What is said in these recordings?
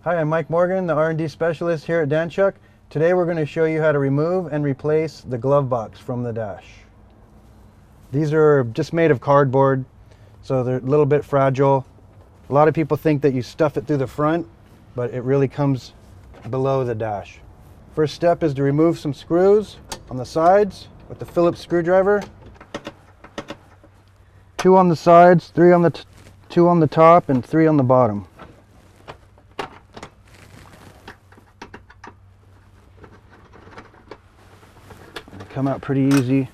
Hi, I'm Mike Morgan, the R&D Specialist here at Danchuk. Today we're going to show you how to remove and replace the glove box from the dash. These are just made of cardboard, so they're a little bit fragile. A lot of people think that you stuff it through the front, but it really comes below the dash. First step is to remove some screws on the sides with the Phillips screwdriver. 2 on the sides, 2 on the top, and 3 on the bottom. They come out pretty easy.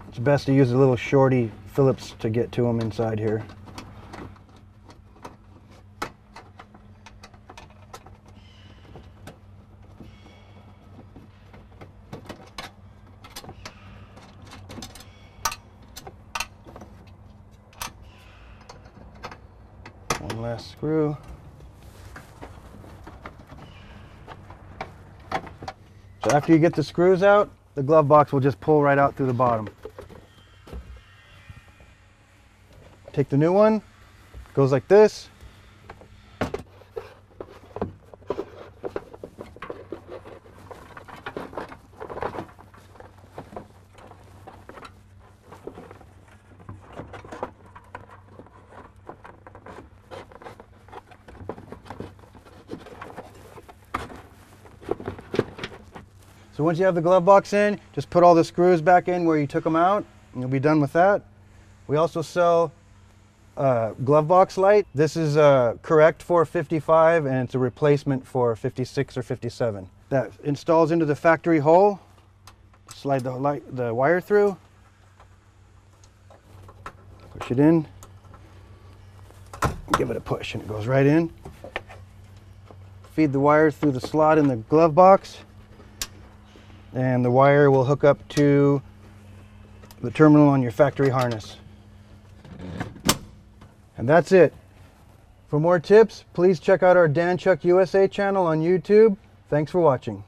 It's best to use a little shorty Phillips to get to them inside here. One last screw. So after you get the screws out, the glove box will just pull right out through the bottom. Take the new one, goes like this. So once you have the glove box in, just put all the screws back in where you took them out, and you'll be done with that. We also sell glove box light. This is correct for 55 and it's a replacement for 56 or 57. That installs into the factory hole. Slide the wire through. Push it in. Give it a push and it goes right in. Feed the wire through the slot in the glove box. And the wire will hook up to the terminal on your factory harness. And that's it. For more tips, please check out our Danchuk USA channel on YouTube. Thanks for watching.